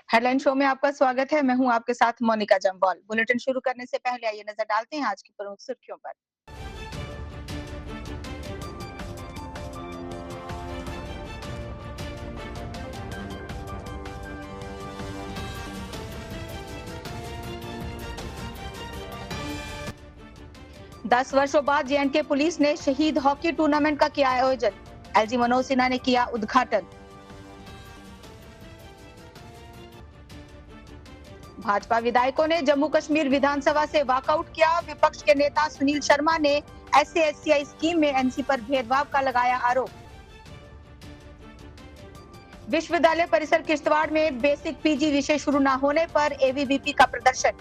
Headline show में आपका स्वागत है। मैं हूं आपके साथ मोनिका जम्वाल। बुलेटिन शुरू करने से पहले आइए नजर डालते हैं आज की प्रमुख सुर्खियों पर। 10 वर्षों बाद जे.एंड.के पुलिस ने शहीद हॉकी टूर्नामेंट का किया आयोजन। एलजी मनोज सिन्हा ने किया उद्घाटन। भाजपा विधायकों ने जम्मू कश्मीर विधानसभा से वॉकआउट किया। विपक्ष के नेता सुनील शर्मा ने एससी/एसटी स्कीम में एनसी पर भेदभाव का लगाया आरोप। विश्वविद्यालय परिसर किश्तवाड़ में बेसिक पीजी विषय शुरू न होने पर एबीवीपी का प्रदर्शन।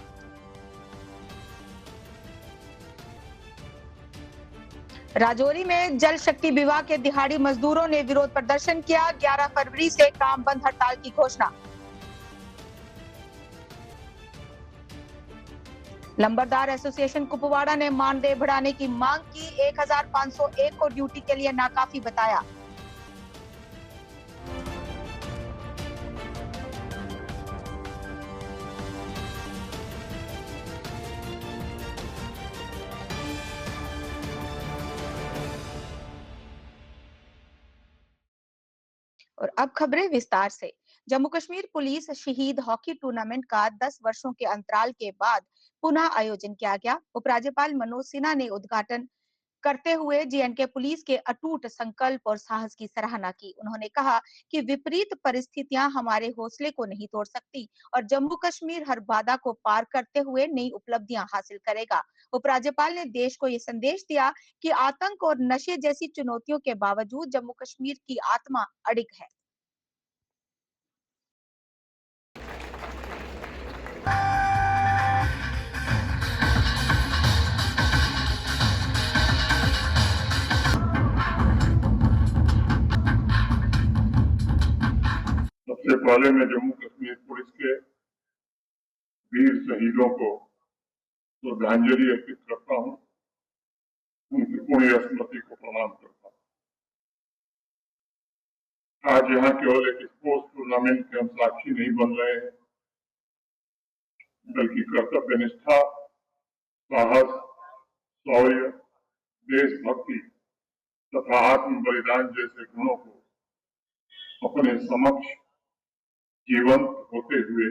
राजौरी में जल शक्ति विभाग के दिहाड़ी मजदूरों ने विरोध प्रदर्शन किया। 11 फरवरी से काम बंद हड़ताल की घोषणा। लंबरदार एसोसिएशन कुपवाड़ा ने मानदेय बढ़ाने की मांग की। 1501 को ड्यूटी के लिए नाकाफी बताया। और अब खबरें विस्तार से। जम्मू कश्मीर पुलिस शहीद हॉकी टूर्नामेंट का 10 वर्षों के अंतराल के बाद पुनः आयोजन किया गया। उपराज्यपाल मनोज सिन्हा ने उद्घाटन करते हुए जे.एंड.के पुलिस के अटूट संकल्प और साहस की सराहना की। उन्होंने कहा कि विपरीत परिस्थितियां हमारे हौसले को नहीं तोड़ सकती और जम्मू कश्मीर हर बाधा को पार करते हुए नई उपलब्धियां हासिल करेगा। उपराज्यपाल ने देश को ये संदेश दिया कि आतंक और नशे जैसी चुनौतियों के बावजूद जम्मू कश्मीर की आत्मा अडिग है। सबसे पहले मैं जम्मू कश्मीर पुलिस के वीर शहीदों को श्रद्धांजलि अर्पित करता हूं, उनकी पुण्य स्मृति को प्रणाम करता हूं। आज यहाँ केवल एक स्पोर्ट्स टूर्नामेंट के हम साक्षी नहीं बन रहे हैं, बल्कि कर्तव्य निष्ठा, साहस, शौर्य, देशभक्ति तथा आत्म बलिदान जैसे गुणों को अपने समक्ष जीवंत होते हुए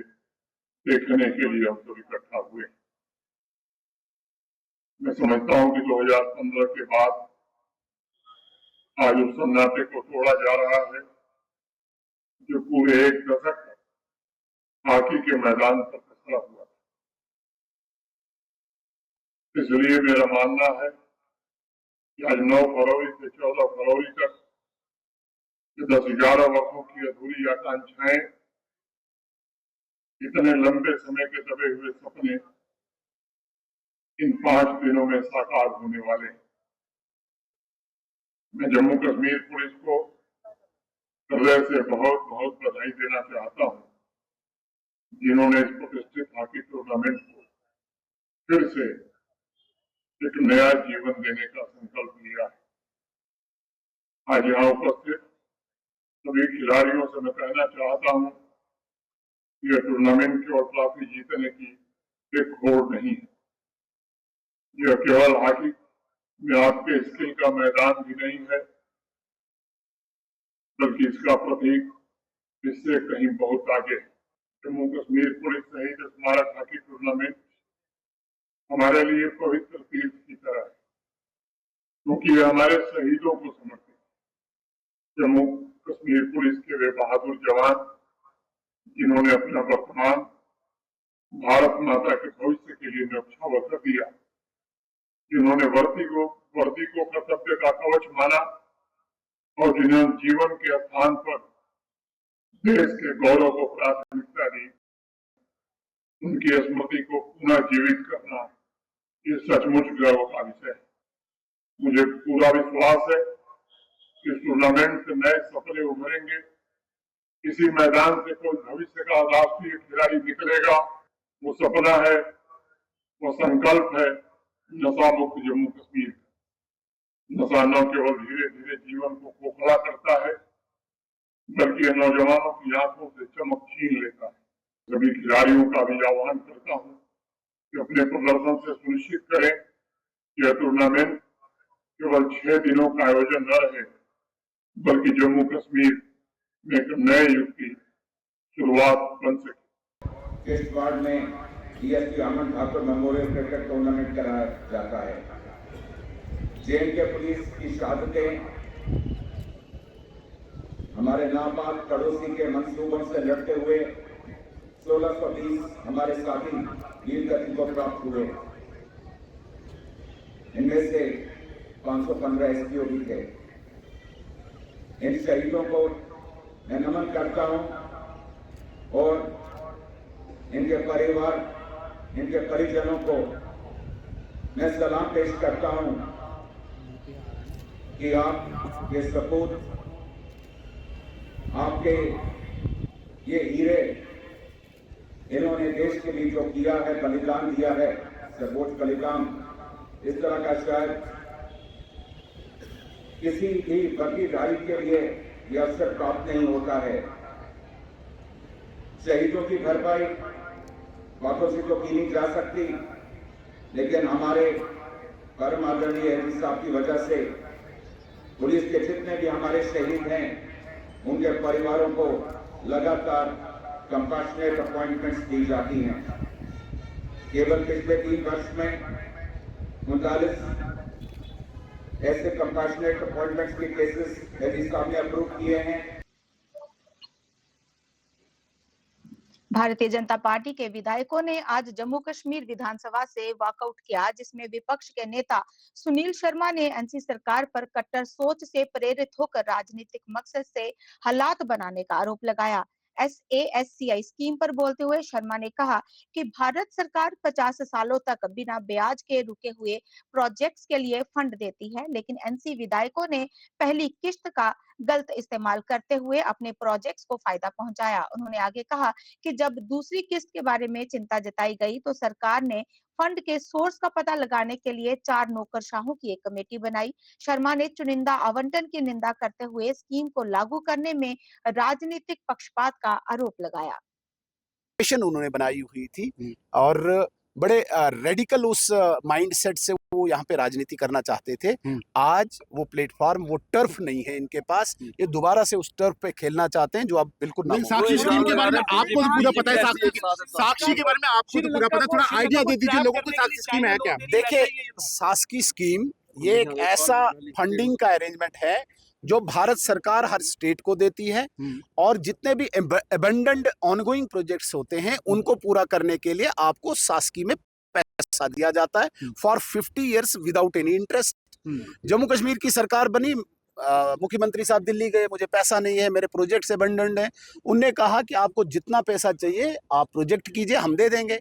देखने के लिए हम सब इकट्ठा हुए। मैं समझता हूं कि 2015 के बाद आज उस सन्नाटे को तोड़ा जा रहा है जो पूरे एक दशक हॉकी के मैदान पर खड़ा हुआ। इसलिए मेरा मानना है कि आज 9 फरवरी से 14 फरवरी तक 10-11 वर्षों की अधूरी आकांक्षाएं, इतने लंबे समय के दबे हुए सपने इन 5 दिनों में साकार होने वाले हैं। मैं जम्मू कश्मीर पुलिस को हृदय से बहुत बहुत बधाई देना चाहता हूं, जिन्होंने इस प्रतिष्ठित हॉकी टूर्नामेंट को फिर से एक नया जीवन देने का संकल्प लिया है। आज यहाँ उपस्थित सभी खिलाड़ियों से मैं कहना चाहता हूं कि यह टूर्नामेंट केवल ट्रॉफी जीतने की एक होड़ नहीं है। यह केवल हॉकी में आपके स्किल का मैदान भी नहीं है, बल्कि इसका प्रतीक इससे कहीं बहुत आगे है। जम्मू कश्मीर पुलिस शहीद स्मारक हॉकी टूर्नामेंट हमारे लिए पवित्र तीर्थ की तरह है, क्योंकि यह हमारे शहीदों को समर्पित है। जम्मू कश्मीर पुलिस के वे बहादुर जवान जिन्होंने अपना वर्तमान भारत माता के भविष्य के लिए न्यौछावर कर दिया, जिन्होंने वर्दी को कर्तव्य का कवच माना और जिन्होंने जीवन के स्थान पर देश के गौरव को प्राथमिकता दी, उनकी स्मृति को पुनः जीवित करना ये सचमुच गर्व का विषय है। मुझे पूरा विश्वास है कि इस टूर्नामेंट से नए सपने उभरेंगे। इसी मैदान से कोई भविष्य का राष्ट्रीय खिलाड़ी निकलेगा। वो सपना है, वो संकल्प है नशा मुक्त जम्मू कश्मीर। नशा न केवल धीरे धीरे जीवन को खोखला करता है, बल्कि नौजवानों की आंखों से चमक छीन लेता है। सभी खिलाड़ियों का भी आह्वान करता हूं कि अपने प्रदर्शन से सुनिश्चित करें कि यह टूर्नामेंट केवल 6 दिनों का आयोजन न रहे, बल्कि जम्मू कश्मीर में एक नए युग की शुरुआत बन सके। किश्तवाड़ में डीएसपी अमन ठाकुर मेमोरियल क्रिकेट टूर्नामेंट कराया जाता है। जेएनके पुलिस की शहादतें हमारे नापाक पड़ोसी के मंसूबों से लड़ते हुए 1620 हमारे साथी वीर गति को प्राप्त हुए। इनमें से 515 एसपीओ भी थे। इन शहीदों को मैं नमन करता हूं और इनके परिवार, इनके परिजनों को मैं सलाम पेश करता हूं कि आप ये सपूत, आपके ये हीरे, इन्होंने देश के लिए जो किया है, बलिदान दिया है, सर्वोच्च बलिदान, इस तरह का शायद किसी भी वर्गीधारी के लिए यह अवसर प्राप्त नहीं होता है। शहीदों की भरपाई बातों से तो की नहीं जा सकती, लेकिन हमारे परम आदरणीय एसपी साहब की वजह से पुलिस के जितने भी हमारे शहीद हैं, उनके परिवारों को लगातार कंपैशनेट अपॉइंटमेंट्स दी जाती हैं। केवल पिछले 3 वर्ष में 39 ऐसे कंपैशनेट अपॉइंटमेंट्स के केसेस एसपी साहब ने अप्रूव किए हैं। भारतीय जनता पार्टी के विधायकों ने आज जम्मू कश्मीर विधानसभा से वॉकआउट किया, जिसमें विपक्ष के नेता सुनील शर्मा ने एनसी सरकार पर कट्टर सोच से प्रेरित होकर राजनीतिक मकसद से हालात बनाने का आरोप लगाया। SASCI स्कीम पर बोलते हुए शर्मा ने कहा कि भारत सरकार 50 सालों तक बिना ब्याज के रुके हुए प्रोजेक्ट्स के लिए फंड देती है, लेकिन एनसी विधायकों ने पहली किश्त का गलत इस्तेमाल करते हुए अपने प्रोजेक्ट्स को फायदा पहुंचाया। उन्होंने आगे कहा कि जब दूसरी किस्त के बारे में चिंता जताई गई तो सरकार ने फंड के सोर्स का पता लगाने के लिए 4 नौकरशाहों की एक कमेटी बनाई। शर्मा ने चुनिंदा आवंटन की निंदा करते हुए स्कीम को लागू करने में राजनीतिक पक्षपात का आरोप लगाया। उन्होंने बनाई हुई थी और बड़े रेडिकल उस माइंडसेट से वो यहाँ पे राजनीति करना चाहते थे। आज वो प्लेटफॉर्म, वो टर्फ नहीं है इनके पास। ये दोबारा से उस टर्फ पे खेलना चाहते हैं जो अब बिल्कुल ना। साक्षी स्कीम के बारे में आपको भी पूरा पता है? साक्षी के बारे में आपको तो पूरा पता है, थोड़ा आइडिया दे दीजिए लोगों को। साक्षी स्कीम है क्या? देखिए, साक्षी स्कीम ये एक ऐसा फंडिंग का अरेंजमेंट है जो भारत सरकार हर स्टेट को देती है और जितने भी अबंडेंट ऑनगोइंग प्रोजेक्ट्स होते हैं उनको पूरा करने के लिए आपको सास्की में पैसा दिया जाता है for 50 years without any interest. Jammu Kashmir की सरकार बनी, मुख्यमंत्री साहब दिल्ली गए, मुझे पैसा नहीं है, मेरे प्रोजेक्ट से अबंडेंट है। उनने कहा कि आपको जितना पैसा चाहिए आप प्रोजेक्ट कीजिए, हम दे देंगे।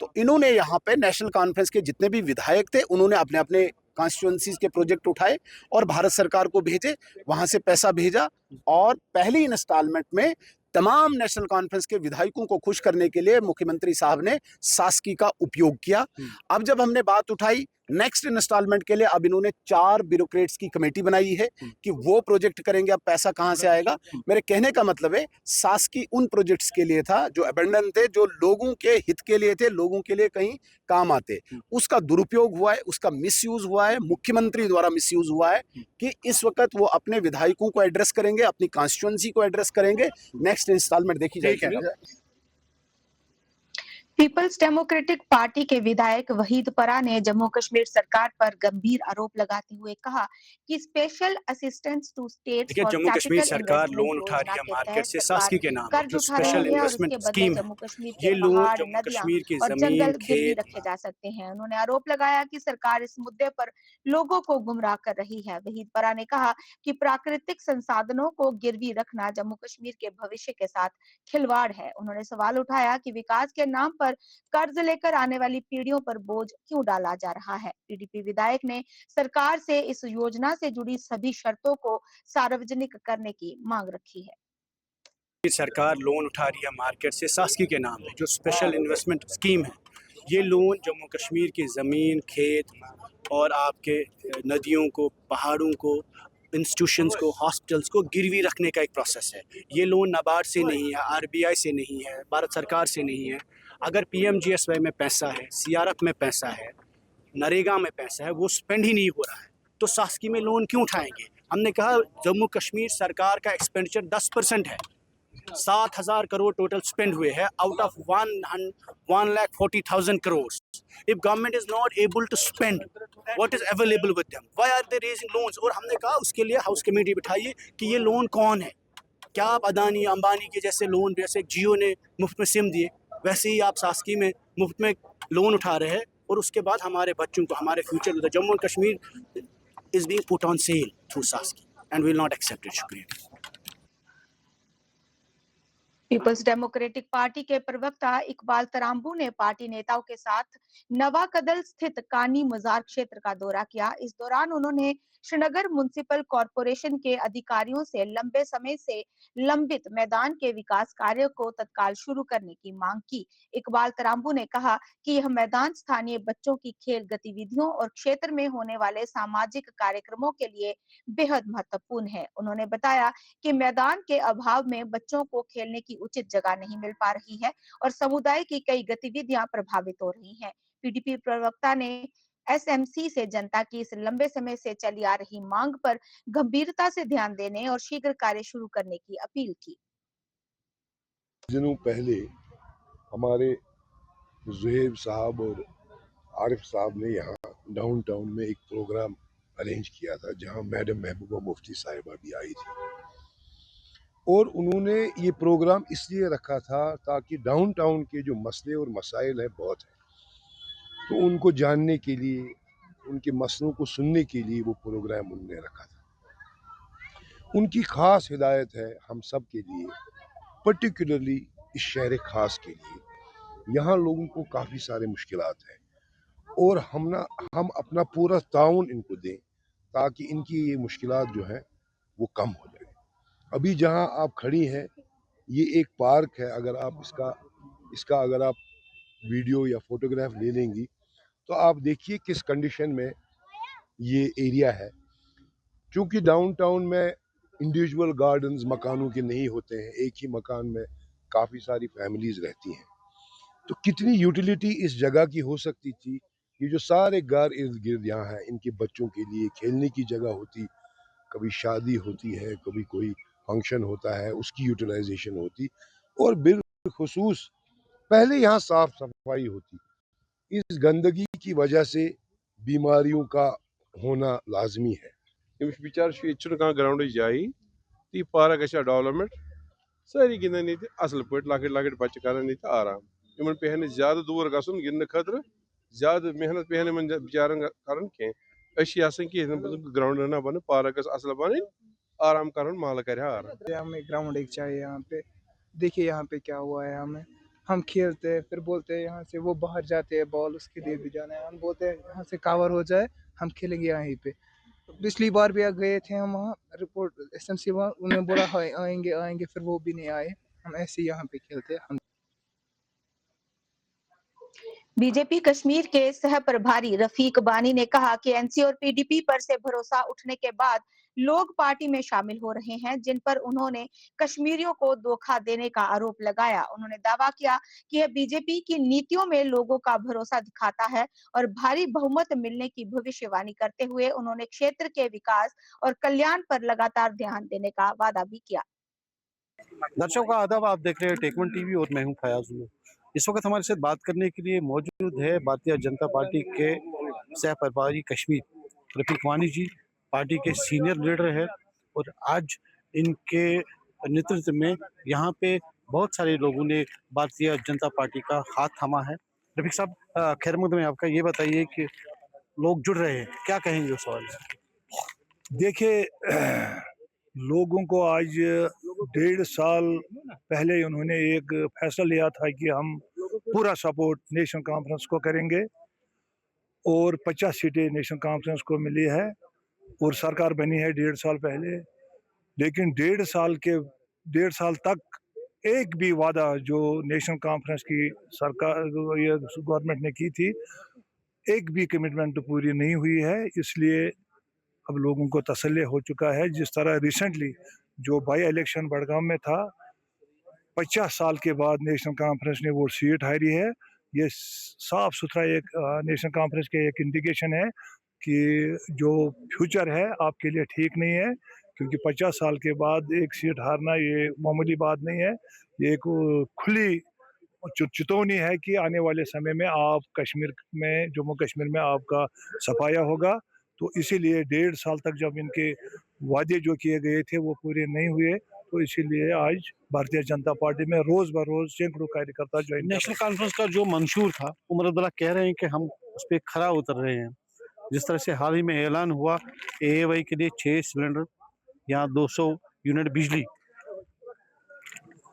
तो इन्होंने यहाँ पे नेशनल कॉन्फ्रेंस के जितने भी विधायक थे उन्होंने अपने अपने कॉन्स्टिट्यूएंसीज के प्रोजेक्ट उठाए और भारत सरकार को भेजे, वहां से पैसा भेजा और पहली इंस्टॉलमेंट में तमाम नेशनल कॉन्फ्रेंस के विधायकों को खुश करने के लिए मुख्यमंत्री साहब ने सास्की का उपयोग किया। अब जब हमने बात उठाई नेक्स्ट इंस्टॉलमेंट के लिए, अब इन्होंने 4 ब्यूरोक्रेट्स की कमेटी बनाई है कि वो प्रोजेक्ट करेंगे। अब पैसा कहां से आएगा? मेरे कहने का मतलब है सास्की उन प्रोजेक्ट्स के लिए था जो अबंडन थे, जो लोगों के हित के लिए थे, लोगों के लिए कहीं काम आते। उसका दुरुपयोग हुआ है, उसका मिसयूज हुआ है, मुख्यमंत्री द्वारा मिसयूज हुआ है कि इस वक्त वो अपने विधायकों को एड्रेस करेंगे, अपनी कॉन्स्टिट्यूएंसी को एड्रेस करेंगे। नेक्स्ट इंस्टॉलमेंट देखी जाएगी। पीपल्स डेमोक्रेटिक पार्टी के विधायक वहीद परा ने जम्मू कश्मीर सरकार पर गंभीर आरोप लगाते हुए कहा कि special assistance to states for Jammu Kashmir capital सरकार इन्वेस्टमेंट लोन उठा रही है योजना के मार्केट तहत से सरकार सास्की के नाम कर्ज जो उठा रही स्पेशल है और इन्वेस्टमेंट उसके बदले स्कीम है। जम्मू कश्मीर ये के लोन पहाड़, जम्मू नदियां कश्मीर की और जमीन, जंगल गिरवी खेत, रखे जा सकते हैं। उन्होंने आरोप लगाया कि सरकार इस मुद्दे पर लोगों को गुमराह कर रही है। वहीद परा ने कहा कि प्राकृतिक संसाधनों को गिरवी रखना जम्मू कश्मीर के भविष्य के साथ खिलवाड़ है। उन्होंने सवाल उठाया कि विकास के नाम पर कर्ज लेकर आने वाली पीढ़ियों पर बोझ क्यों डाला जा रहा है। पीडीपी विधायक ने सरकार से इस योजना से जुड़ी सभी शर्तों को सार्वजनिक करने की मांग रखी है। सरकार लोन उठा रही है मार्केट से सास्की के नाम पे जो स्पेशल इन्वेस्टमेंट स्कीम है। ये लोन जम्मू कश्मीर की ज़मीन, खेत और आपके नदियों को, पहाड़ों को इंस्टीट्यूशंस को, हॉस्पिटल्स को गिरवी रखने का एक प्रोसेस है। ये लोन नाबार्ड से नहीं है, आरबीआई से नहीं है, भारत सरकार से नहीं है। अगर पीएमजीएसवाई में पैसा है, सीआरएफ में पैसा है, नरेगा में पैसा है, वो स्पेंड ही नहीं हो रहा है, तो शासकीय में लोन क्यों उठाएंगे? हमने कहा जम्मू कश्मीर सरकार का एक्सपेंडिचर 10% है, 7,000 करोड़ टोटल स्पेंड हुए हैं out of 1,40,000 crores. If government is not able to spend what is available with them, why are they raising loans? और हमने कहा उसके लिए हाउस कमेटी बिठाइए कि ये लोन कौन है। क्या आप अदानी अंबानी के जैसे लोन, जैसे जियो ने मुफ्त में सिम दिए, वैसे ही आप शासकीय में मुफ्त में लोन उठा रहे हैं और उसके बाद हमारे बच्चों को, हमारे future, Jammu and Kashmir is being put on sale through शासकीय and we will not accept it. शुक्रिया। पीपल्स डेमोक्रेटिक पार्टी के प्रवक्ता इकबाल तराम्बू ने पार्टी नेताओं के साथ नवाकदल स्थित कानी मजार क्षेत्र का दौरा किया। इस दौरान उन्होंने श्रीनगर म्युनिसिपल कॉरपोरेशन के अधिकारियों से लंबे समय से लंबित मैदान के विकास कार्य को तत्काल शुरू करने की मांग की। इकबाल तराम्बू ने कहा कि यह मैदान स्थानीय बच्चों की खेल गतिविधियों और क्षेत्र में होने वाले सामाजिक कार्यक्रमों के लिए बेहद महत्वपूर्ण है। उन्होंने बताया कि मैदान के अभाव में बच्चों को खेलने की उचित जगह नहीं मिल पा रही है और समुदाय की कई गतिविधियां प्रभावित हो रही हैं। पीडीपी प्रवक्ता ने एसएमसी से जनता की इस लंबे समय से चली आ रही मांग पर गंभीरता से ध्यान देने और शीघ्र कार्य शुरू करने की अपील की। दिनों पहले हमारे जुहेब साहब और आरिफ साहब ने यहाँ डाउनटाउन में एक प्रोग्राम अरेंज किया था जहाँ मैडम महबूबा मुफ्ती साहिबा भी आई थी और उन्होंने ये प्रोग्राम इसलिए रखा था ताकि डाउनटाउन के जो मसले और मसाइल हैं बहुत हैं, तो उनको जानने के लिए, उनके मसलों को सुनने के लिए वो प्रोग्राम उन्होंने रखा था। उनकी ख़ास हिदायत है हम सब के लिए, पर्टिकुलरली इस शहर ख़ास के लिए। यहाँ लोगों को काफ़ी सारे मुश्किलात हैं और हम अपना पूरा ताउन इनको दें ताकि इनकी ये मुश्किलात जो है वो कम हो जाए। अभी जहाँ आप खड़ी हैं ये एक पार्क है, अगर आप इसका अगर आप वीडियो या फोटोग्राफ ले लेंगी तो आप देखिए किस कंडीशन में ये एरिया है। क्योंकि डाउनटाउन में इंडिविजुअल गार्डन्स मकानों के नहीं होते हैं, एक ही मकान में काफ़ी सारी फैमिलीज रहती हैं, तो कितनी यूटिलिटी इस जगह की हो सकती थी। ये जो सारे घर इर्द गिर्द यहाँ हैं, इनके बच्चों के लिए खेलने की जगह होती, कभी शादी होती है, कभी कोई फंक्शन होता है, उसकी यूटिलाइजेशन होती और बिलखुसूस पहले यहाँ साफ सफाई होती। इस गंदगी की वजह से बीमारियों का होना लाजमी है। अमिस बिचार ग्राउंड जाई ती पार्क डेवलपमेंट सारी गिंदन ये असल पे लकट लकट बच्चे कर आराम इन पे ज्यादा दूर गन गिंद खतर ज्यादा मेहनत पे बिचारन कर ग्राउंड ना बन पार्क असल बन आराम कर माल कर हमें ग्राउंड एक चाहिए यहाँ पे। देखिए यहाँ पे क्या हुआ है, हम खेलते हैं फिर बोलते हैं यहाँ से वो बाहर जाते हैं बॉल उसके लिए भी जाना है, हम बोलते हैं यहाँ से कवर हो जाए हम खेलेंगे यहीं पे। पिछली बार भी गए थे हम वहाँ, रिपोर्ट एसएमसी वहाँ उन्होंने बोला हाँ आएंगे फिर वो भी नहीं आए। हम ऐसे ही यहाँ पे खेलते हैं। बीजेपी कश्मीर के सह प्रभारी रफीक बानी ने कहा कि एनसी और पीडीपी पर से भरोसा उठने के बाद लोग पार्टी में शामिल हो रहे हैं, जिन पर उन्होंने कश्मीरियों को धोखा देने का आरोप लगाया। उन्होंने दावा किया कि यह बीजेपी की नीतियों में लोगों का भरोसा दिखाता है और भारी बहुमत मिलने की भविष्यवाणी करते हुए उन्होंने क्षेत्र के विकास और कल्याण पर लगातार ध्यान देने का वादा भी किया। दर्शकों का आदाब, आप देख रहे हैं टेक वन टीवी और मैं हूं फयाज उल्लू। इस वक्त हमारे साथ बात करने के लिए मौजूद है भारतीय जनता पार्टी के सह प्रभारी कश्मीर रफीक वानी जी, पार्टी के सीनियर लीडर है और आज इनके नेतृत्व में यहाँ पे बहुत सारे लोगों ने भारतीय जनता पार्टी का हाथ थामा है। रफीक साहब, खैर मकदम में आपका, ये बताइए कि लोग जुड़ रहे हैं, क्या कहेंगे उस सवाल से? देखिए, लोगों को आज 1.5 साल पहले उन्होंने एक फैसला लिया था कि हम पूरा सपोर्ट नेशनल कॉन्फ्रेंस को करेंगे और 50 सीटें नेशनल कॉन्फ्रेंस को मिली है और सरकार बनी है 1.5 साल पहले। लेकिन 1.5 साल तक एक भी वादा जो नेशनल कॉन्फ्रेंस की सरकार गवर्नमेंट ने की थी, एक भी कमिटमेंट पूरी नहीं हुई है। इसलिए अब लोगों को तसल्ली हो चुका है। जिस तरह रिसेंटली जो बाई इलेक्शन बड़गाम में था, 50 साल के बाद नेशनल कॉन्फ्रेंस ने वो सीट हारी है। ये साफ सुथरा एक नेशनल कॉन्फ्रेंस के एक इंडिकेशन है कि जो फ्यूचर है आपके लिए ठीक नहीं है, क्योंकि 50 साल के बाद एक सीट हारना ये मामूली बात नहीं है। ये एक खुली चेतावनी है कि आने वाले समय में आप कश्मीर में, जम्मू कश्मीर में आपका सफाया होगा। तो इसीलिए 1.5 साल तक जब इनके वादे जो किए गए थे वो पूरे नहीं हुए, तो इसीलिए आज भारतीय जनता पार्टी में रोज बरोज सैकड़ों कार्यकर्ता ज्वाइन। नेशनल कॉन्फ्रेंस का जो मंशूर था, उमर अब्दुल्ला कह रहे हैं कि हम उस पर खरा उतर रहे हैं। जिस तरह से हाल ही में ऐलान हुआ AAY के लिए 6 सिलेंडर या 200 यूनिट बिजली,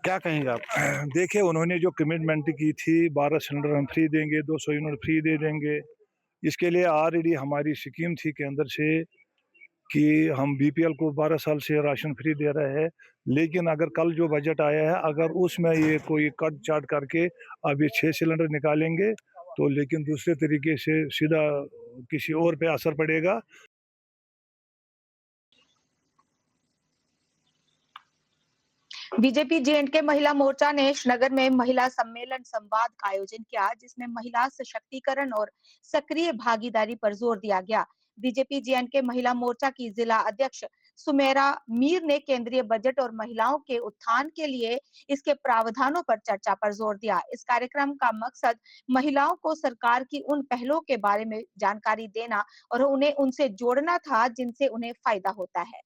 क्या कहेंगे आप? देखिए, उन्होंने जो कमिटमेंट की थी 12 सिलेंडर हम फ्री देंगे, 200 यूनिट फ्री दे देंगे, इसके लिए ऑलरेडी हमारी स्कीम थी केंद्र से कि हम BPL को 12 साल से राशन फ्री दे रहे हैं। लेकिन अगर कल जो बजट आया है, अगर उसमें ये कोई कट चाट करके अब ये 6 सिलेंडर निकालेंगे तो लेकिन दूसरे तरीके से सीधा किसी और पे असर पड़ेगा। बीजेपी J&K महिला मोर्चा ने श्रीनगर में महिला सम्मेलन संवाद का आयोजन किया, जिसमें महिला सशक्तिकरण और सक्रिय भागीदारी पर जोर दिया गया। बीजेपी J&K महिला मोर्चा की जिला अध्यक्ष सुमेरा मीर ने केंद्रीय बजट और महिलाओं के उत्थान के लिए इसके प्रावधानों पर चर्चा पर जोर दिया। इस कार्यक्रम का मकसद महिलाओं को सरकार की उन पहलों के बारे में जानकारी देना और उन्हें उनसे जोड़ना था जिनसे उन्हें फायदा होता है।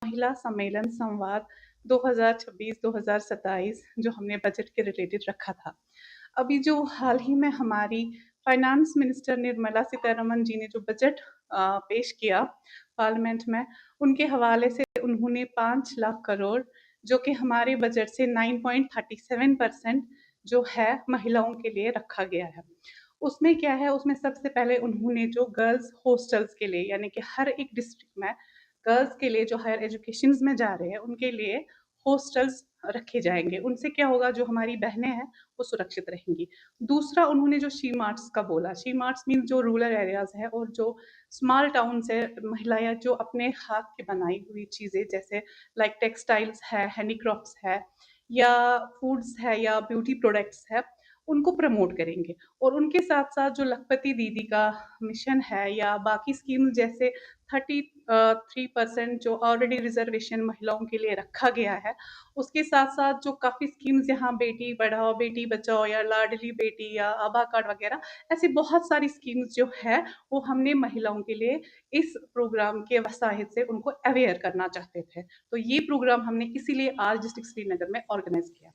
महिला सम्मेलन संवाद 2026-2027 जो हमने बजट के रिलेटेड रखा था, अभी जो हाल ही में हमारी फाइनेंस मिनिस्टर निर्मला सीतारमण जी ने जो बजट पेश किया पार्लियामेंट में, उनके हवाले से उन्होंने 5 लाख करोड़ जो कि हमारे बजट से 9.37% जो है महिलाओं के लिए रखा गया है। उसमें क्या है, उसमें सबसे पहले उन्होंने जो गर्ल्स हॉस्टल्स के लिए, यानी कि हर एक डिस्ट्रिक्ट में गर्ल्स के लिए जो हायर एजुकेशन में जा रहे हैं उनके लिए हॉस्टल्स रखे जाएंगे। उनसे क्या होगा, जो हमारी बहनें हैं वो सुरक्षित रहेंगी। दूसरा, उन्होंने जो शी मार्ट्स का बोला, शी मार्ट्स मीन जो रूरल एरियाज है और जो स्मॉल टाउन से महिलाएं जो अपने हाथ की बनाई हुई चीज़ें जैसे लाइक टेक्सटाइल्स है, हैंडीक्राफ्ट्स है या फूड्स है या ब्यूटी प्रोडक्ट्स है, उनको प्रमोट करेंगे। और उनके साथ साथ जो लखपति दीदी का मिशन है या बाकी स्कीम जैसे 33% जो ऑलरेडी रिजर्वेशन महिलाओं के लिए रखा गया है, उसके साथ साथ जो काफ़ी स्कीम्स यहाँ बेटी पढ़ाओ बेटी बचाओ या लाडली बेटी या आभा कार्ड वगैरह, ऐसी बहुत सारी स्कीम्स जो है वो हमने महिलाओं के लिए इस प्रोग्राम के वसाहित से उनको अवेयर करना चाहते थे। तो ये प्रोग्राम हमने इसीलिए आज डिस्ट्रिक्ट श्रीनगर में ऑर्गेनाइज किया।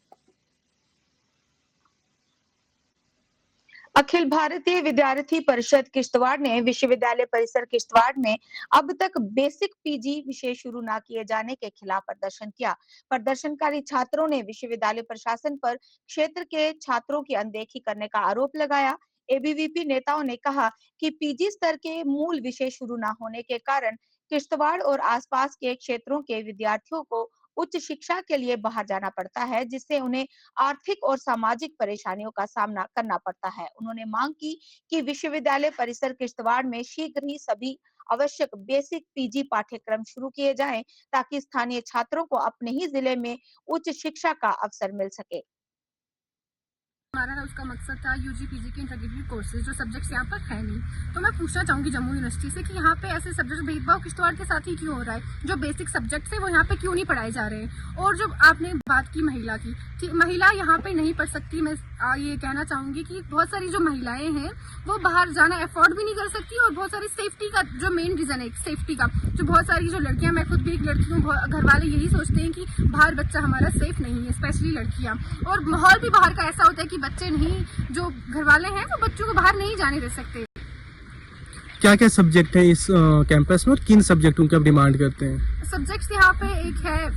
अखिल भारतीय विद्यार्थी परिषद किश्तवाड़ ने विश्वविद्यालय परिसर किश्तवाड़ में अब तक बेसिक PG विषय शुरू न किए जाने के खिलाफ प्रदर्शन किया। प्रदर्शनकारी छात्रों ने विश्वविद्यालय प्रशासन पर क्षेत्र के छात्रों की अनदेखी करने का आरोप लगाया। ABVP नेताओं ने कहा कि PG स्तर के मूल विषय शुरू न होने के कारण किश्तवाड़ और आसपास के क्षेत्रों के विद्यार्थियों को उच्च शिक्षा के लिए बाहर जाना पड़ता है, जिससे उन्हें आर्थिक और सामाजिक परेशानियों का सामना करना पड़ता है। उन्होंने मांग की कि विश्वविद्यालय परिसर किश्तवाड़ में शीघ्र ही सभी आवश्यक बेसिक PG पाठ्यक्रम शुरू किए जाएं, ताकि स्थानीय छात्रों को अपने ही जिले में उच्च शिक्षा का अवसर मिल सके। हमारा उसका मकसद था UG PG के इंटीग्रेटेड कोर्सेज जो सब्जेक्ट्स यहाँ पर है नहीं। तो मैं पूछना चाहूँगी जम्मू यूनिवर्सिटी से कि यहाँ पे ऐसे सब्जेक्ट भेदभाव किश्तवाड़ के साथ ही क्यों हो रहा है, जो बेसिक सब्जेक्ट्स है वो यहाँ पे क्यों नहीं पढ़ाए जा रहे हैं। और जो आपने बात की महिला की, कि महिला यहाँ पे नहीं पढ़ सकती, मैं ये कहना चाहूँगी कि बहुत सारी जो महिलाएं हैं वो बाहर जाना अफोर्ड भी नहीं कर सकती, और बहुत सारी सेफ्टी का जो मेन रीज़न है सेफ्टी का, जो बहुत सारी जो लड़कियाँ, मैं खुद भी एक लड़की हूँ, घर वाले यही सोचते हैं कि बाहर बच्चा हमारा सेफ नहीं है, स्पेशली लड़कियाँ। और माहौल भी बाहर का ऐसा होता है कि बच्चे नहीं, जो घर वाले हैं वो बच्चों को बाहर नहीं जाने दे सकते। क्या क्या सब्जेक्ट है इस कैंपस में और किन सब्जेक्टों की आप डिमांड करते हैं? सब्जेक्ट्स यहाँ पे एक है,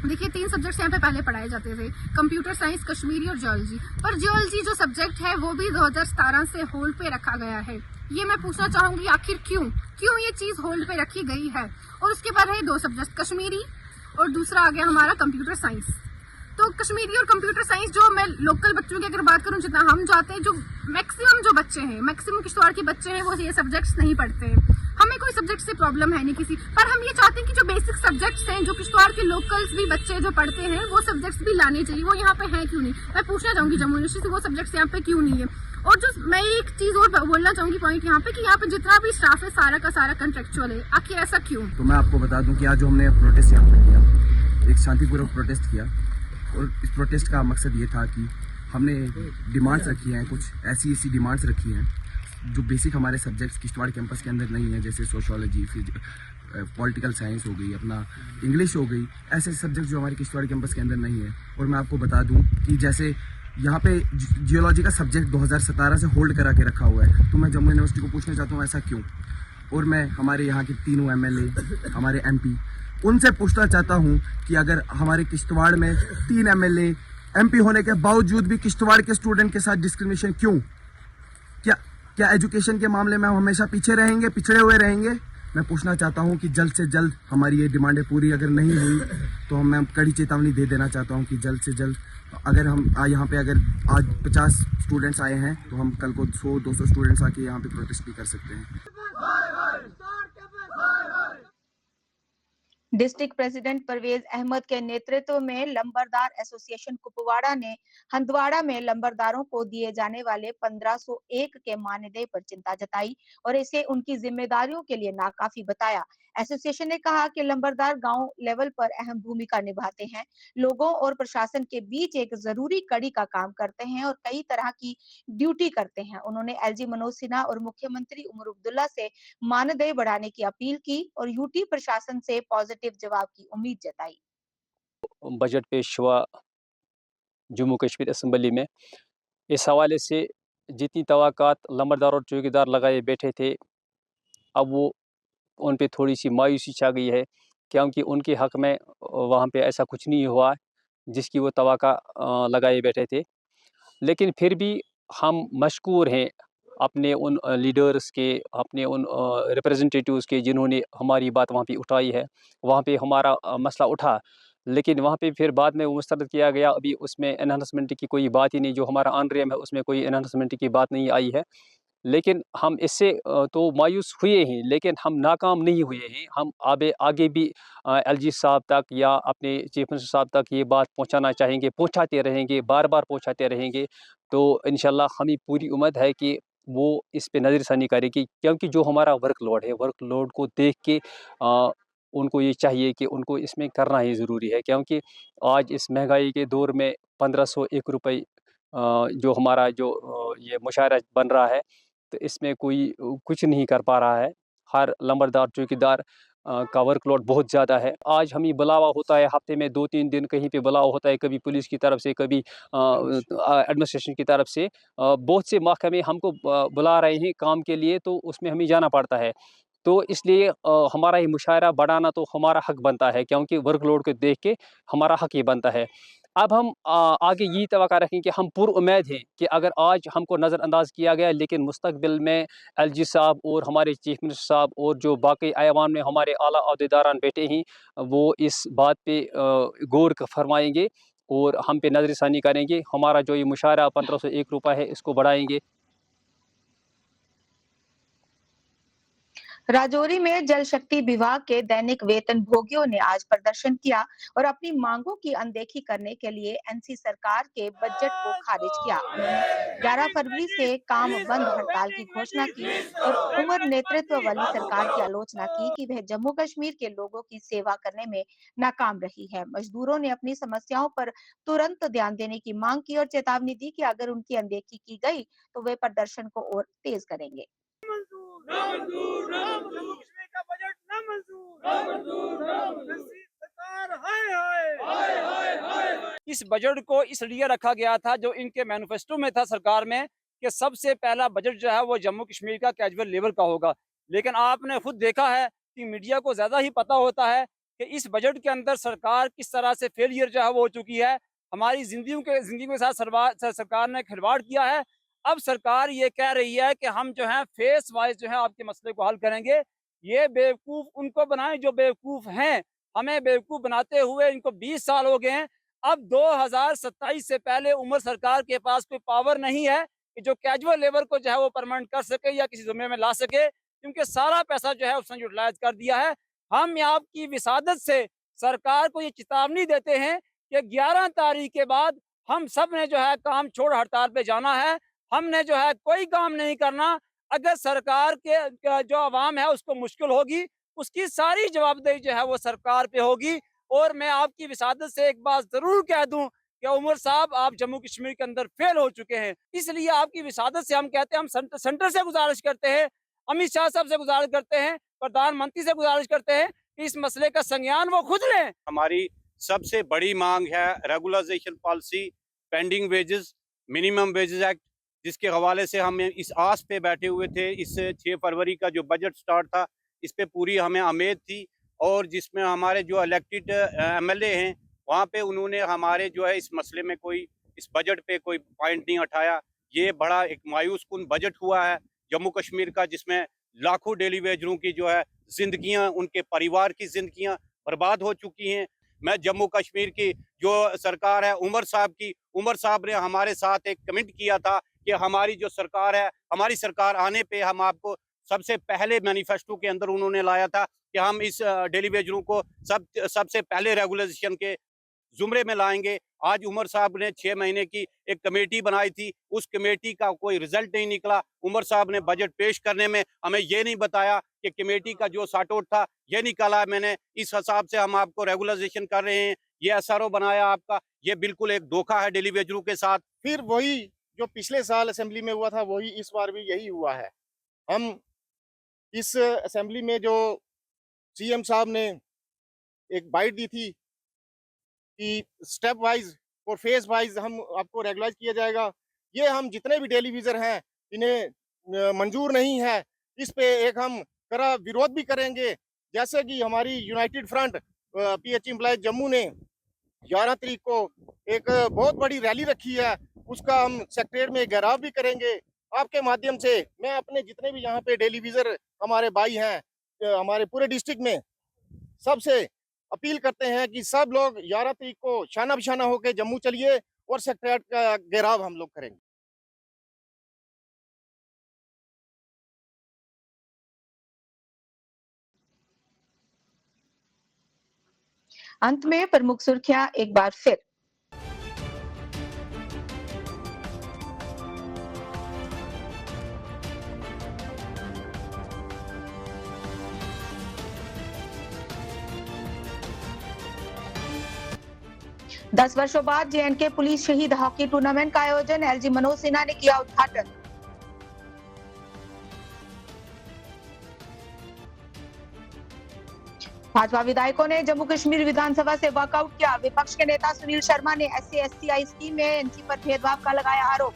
देखिए 3 सब्जेक्ट्स यहाँ पे पहले पढ़ाए जाते थे, कंप्यूटर साइंस, कश्मीरी और जियोलॉजी। पर जियोलॉजी जो सब्जेक्ट है वो भी 2017 से होल्ड पे रखा गया है। ये मैं पूछना चाहूँगी आखिर क्यों ये चीज़ होल्ड पे रखी गई है। और उसके बाद है 2 सब्जेक्ट, कश्मीरी और दूसरा आ गया हमारा कंप्यूटर साइंस। तो कश्मीरी और कंप्यूटर साइंस जो मैं लोकल बच्चों की अगर बात करूं, जितना हम जाते हैं, जो मैक्सिमम जो बच्चे हैं, मैक्सिमम किश्तवाड़ के बच्चे हैं वो ये सब्जेक्ट्स नहीं पढ़ते हैं। हमें कोई सब्जेक्ट से प्रॉब्लम है नहीं किसी, पर हम ये चाहते हैं कि जो बेसिक सब्जेक्ट्स हैं, जो किश्तवाड़ के लोकल्स भी बच्चे जो पढ़ते हैं, वो सब्जेक्ट्स भी लाने चाहिए। वो यहाँ पे हैं क्यों नहीं? मैं पूछना चाहूंगी जम्मू यूनिवर्सिटी से, वो सब्जेक्ट्स यहाँ पे क्यों नहीं है? और जो मैं एक चीज और बोलना चाहूंगी पॉइंट यहाँ पे, कि यहाँ पे जितना भी स्टाफ है सारा का सारा कंट्रेक्चुअल है। आखिर ऐसा क्यों? तो मैं आपको बता दूं कि आज जो हमने प्रोटेस्ट यहाँ पे किया, एक शांतिपूर्वक प्रोटेस्ट किया, और इस प्रोटेस्ट का मकसद ये था कि हमने डिमांड्स रखी हैं, कुछ ऐसी डिमांड्स रखी हैं जो बेसिक हमारे सब्जेक्ट्स किश्तवाड़ कैंपस के अंदर नहीं है, जैसे सोशोलॉजी, पॉलिटिकल साइंस हो गई, अपना इंग्लिश हो गई, ऐसे सब्जेक्ट जो हमारे किश्तवाड़ कैंपस के अंदर नहीं है। और मैं आपको बता दूं कि जैसे यहाँ पे जियोलॉजी का सब्जेक्ट 2017 से होल्ड करा के रखा हुआ है, तो मैं जम्मू यूनिवर्सिटी को पूछना चाहता हूँ ऐसा क्यों? और मैं हमारे यहाँ के तीनों MLA, हमारे MP, उनसे पूछना चाहता हूँ कि अगर हमारे किश्तवाड़ में 3 MLA MP होने के बावजूद भी किश्तवाड़ के स्टूडेंट के साथ डिस्क्रिमिनेशन क्यों? क्या एजुकेशन के मामले में हम हमेशा पीछे रहेंगे, पिछड़े हुए रहेंगे? मैं पूछना चाहता हूं कि जल्द से जल्द हमारी ये डिमांडें पूरी अगर नहीं हुई तो मैं कड़ी चेतावनी दे देना चाहता हूं कि जल्द से जल्द, अगर हम यहाँ पे अगर आज 50 स्टूडेंट्स आए हैं तो हम कल को 100-200 स्टूडेंट्स आके यहाँ पे प्रोटेस्ट भी कर सकते हैं। डिस्ट्रिक्ट प्रेसिडेंट परवेज अहमद के नेतृत्व में लंबरदार एसोसिएशन कुपवाड़ा ने हंदवाड़ा में लंबरदारों को दिए जाने वाले 1501 के मानदेय पर चिंता जताई और इसे उनकी जिम्मेदारियों के लिए नाकाफी बताया। एसोसिएशन ने कहा कि लंबरदार गांव लेवल पर अहम भूमिका निभाते हैं, लोगों और प्रशासन के बीच एक जरूरी कड़ी का काम करते हैं और कई तरह की ड्यूटी करते हैं। उन्होंने LG मनोज सिन्हा और मुख्यमंत्री उमर अब्दुल्ला से मानदेय बढ़ाने की अपील की और यूटी प्रशासन से पॉजिटिव जवाब की उम्मीद जताई। बजट पेश हुआ जम्मू कश्मीर असेंबली में, इस हवाले से जितनी तवक्कात लंबरदार और चौकीदार लगाए बैठे थे, अब वो उन पे थोड़ी सी मायूसी छा गई है, क्योंकि उनके हक में वहाँ पे ऐसा कुछ नहीं हुआ जिसकी वो तवक्का लगाए बैठे थे। लेकिन फिर भी हम मशकूर हैं अपने उन लीडर्स के, अपने उन रिप्रेजेंटेटिव्स के जिन्होंने हमारी बात वहाँ पे उठाई है। वहाँ पे हमारा मसला उठा, लेकिन वहाँ पे फिर बाद में वो मुस्तरद किया गया। अभी उसमें एनहांसमेंट की कोई बात ही नहीं, जो हमारा ऑनरेम है उसमें कोई एनहांसमेंट की बात नहीं आई है। लेकिन हम इससे तो मायूस हुए हैं, लेकिन हम नाकाम नहीं हुए हैं। हम आगे भी LG साहब तक या अपने चीफ मिनिस्टर साहब तक ये बात पहुंचाना चाहेंगे, पहुंचाते रहेंगे, बार बार पहुंचाते रहेंगे। तो इंशाल्लाह हमें पूरी उम्मीद है कि वो इस पे नज़रसानी करेगी, क्योंकि जो हमारा वर्कलोड है, वर्कलोड को देख के उनको ये चाहिए कि उनको इसमें करना ही ज़रूरी है, क्योंकि आज इस महंगाई के दौर में 1501 रुपये जो हमारा ये मुशायरा बन रहा है, तो इसमें कोई कुछ नहीं कर पा रहा है। हर लंबरदार चौकीदार का वर्कलोड बहुत ज़्यादा है। आज हमें बुलावा होता है हफ्ते में 2-3 दिन, कहीं पे बुलावा होता है, कभी पुलिस की तरफ से, कभी एडमिनिस्ट्रेशन की तरफ से। बहुत से महकमे हमको बुला रहे हैं काम के लिए, तो उसमें हमें जाना पड़ता है। तो इसलिए हमारा ये मुशायरा बढ़ाना तो हमारा हक बनता है, क्योंकि वर्कलोड को देख के हमारा हक ये बनता है। अब हम आगे यही तवक्का रखें कि हम पुरुम्मीद हैं कि अगर आज हमको नज़रअंदाज किया गया, लेकिन मुस्तकबिल में LG साहब और हमारे चीफ मिनिस्टर साहब और जो बाकी ऐवान में हमारे आला अहदेदारान बैठे हैं, वो इस बात पे गौर फरमाएंगे और हम पे नज़रसानी करेंगे। हमारा जो ये मुशायरा 1501 रुपये है, इसको बढ़ाएंगे। राजौरी में जल शक्ति विभाग के दैनिक वेतन भोगियों ने आज प्रदर्शन किया और अपनी मांगों की अनदेखी करने के लिए NC सरकार के बजट को खारिज किया। उन्होंने 11 फरवरी से काम बंद हड़ताल की घोषणा की और उमर नेतृत्व वाली सरकार की आलोचना की कि वह जम्मू कश्मीर के लोगों की सेवा करने में नाकाम रही है। मजदूरों ने अपनी समस्याओं पर तुरंत ध्यान देने की मांग की और चेतावनी दी कि अगर उनकी अनदेखी की गई तो वे प्रदर्शन को और तेज करेंगे। इस बजट को इसलिए रखा गया था, जो इनके मैनिफेस्टो में था सरकार में, कि सबसे पहला बजट जो है वो जम्मू कश्मीर का कैजुअल लेवल का होगा। लेकिन आपने खुद देखा है कि मीडिया को ज्यादा ही पता होता है कि इस बजट के अंदर सरकार किस तरह से फेलियर जो है वो हो चुकी है। हमारी जिंदगी के साथ सरकार ने खिलवाड़ किया है। अब सरकार ये कह रही है कि हम जो है फेस वाइज जो है आपके मसले को हल करेंगे। ये बेवकूफ उनको बनाएं जो बेवकूफ हैं। हमें बेवकूफ बनाते हुए इनको 20 साल हो गए हैं। अब 2027 से पहले उमर सरकार के पास कोई पावर नहीं है कि जो कैजुअल लेबर को जो है वो परमानेंट कर सके या किसी जुम्मे में ला सके, क्योंकि सारा पैसा जो है उसने यूटिलाइज कर दिया है। हम आपकी विसादत से सरकार को ये चेतावनी देते हैं कि 11 तारीख के बाद हम सब ने जो है काम छोड़ हड़ताल पे जाना है। हमने जो है कोई काम नहीं करना। अगर सरकार के जो आवाम है उसको मुश्किल होगी, उसकी सारी जवाबदेही जो है वो सरकार पे होगी। और मैं आपकी विसादत से एक बात जरूर कह दूं कि उमर साहब आप जम्मू कश्मीर के अंदर फेल हो चुके हैं। इसलिए आपकी विसादत से हम कहते हैं, हम सेंटर से गुजारिश करते हैं, अमित शाह साहब से गुजारिश करते हैं, प्रधानमंत्री से गुजारिश करते हैं कि इस मसले का संज्ञान वो खुद लें। हमारी सबसे बड़ी मांग है regularisation policy, pending wages, minimum wages act, जिसके हवाले से हम इस आस पे बैठे हुए थे। इस 6 फरवरी का जो बजट स्टार्ट था, इस पे पूरी हमें उम्मीद थी, और जिसमें हमारे जो इलेक्टेड एमएलए हैं वहाँ पे उन्होंने हमारे जो है इस मसले में कोई, इस बजट पे कोई पॉइंट नहीं उठाया। ये बड़ा एक मायूस कुन बजट हुआ है जम्मू कश्मीर का, जिसमें लाखों डेली वेजरों की जो है जिंदगियां, उनके परिवार की जिंदगियां बर्बाद हो चुकी हैं। मैं जम्मू कश्मीर की जो सरकार है उमर साहब ने हमारे साथ एक कमेंट किया था कि हमारी जो सरकार है, हमारी सरकार आने पे हम आपको सबसे पहले मैनिफेस्टो के अंदर उन्होंने लाया था कि हम इस डेली वेजरों को सबसे पहले रेगुलेशन के जुमरे में लाएंगे। आज उमर साहब ने 6 महीने की एक कमेटी बनाई थी, उस कमेटी का कोई रिजल्ट नहीं निकला। उमर साहब ने बजट पेश करने में हमें ये नहीं बताया कि कमेटी का जो सॉर्ट आउट था ये निकाला है मैंने, इस हिसाब से हम आपको रेगुलराइजेशन कर रहे हैं, ये एसआरओ बनाया आपका। ये बिल्कुल एक धोखा है डेली वेजरों के साथ। फिर वही जो पिछले साल असेंबली में हुआ था वही इस बार भी यही हुआ है। हम इस असेंबली में जो सीएम साहब ने एक बाइट दी थी कि स्टेप वाइज और फेज वाइज हम आपको रेगुलाइज किया जाएगा, ये हम जितने भी टेलीविजन हैं इन्हें मंजूर नहीं है। इस पे एक हम कड़ा विरोध भी करेंगे। जैसे कि हमारी united front PH employ Jammu ने 11 तारीख को एक बहुत बड़ी रैली रखी है, उसका हम सेक्रेटरीट में घेराव भी करेंगे। आपके माध्यम से मैं अपने जितने भी यहाँ पे टेलीविजन हमारे भाई हैं हमारे पूरे डिस्ट्रिक्ट में, सबसे अपील करते हैं कि सब लोग 11 तारीख को शाना बिशाना होकर जम्मू चलिए और सेक्रेटरीट का घेराव हम लोग करेंगे। अंत में प्रमुख सुर्खियां एक बार फिर। दस वर्षों बाद जेएनके पुलिस शहीद हॉकी टूर्नामेंट का आयोजन, एलजी मनोज सिन्हा ने किया उद्घाटन। भाजपा विधायकों ने जम्मू कश्मीर विधानसभा से वॉकआउट किया। विपक्ष के नेता सुनील शर्मा ने SC/ST स्कीम में एनसी पर भेदभाव का लगाया आरोप।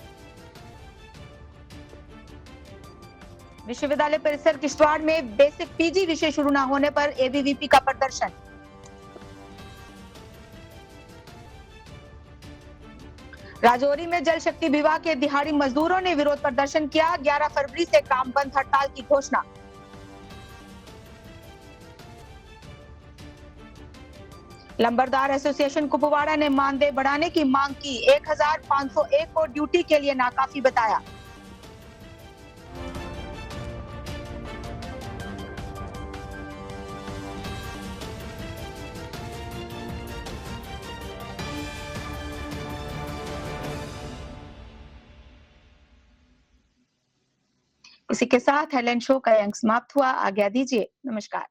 विश्वविद्यालय परिसर किश्तवाड़ में बेसिक पीजी विषय शुरू न होने पर एबीवीपी का प्रदर्शन। राजौरी में जल शक्ति विभाग के दिहाड़ी मजदूरों ने विरोध प्रदर्शन किया। 11 फरवरी से काम बंद हड़ताल की घोषणा। लंबरदार एसोसिएशन कुपवाड़ा ने मानदेय बढ़ाने की मांग की। 1501 को ड्यूटी के लिए नाकाफी बताया। इसी के साथ हेडलाइन शो का अंक समाप्त हुआ। आज्ञा दीजिए, नमस्कार।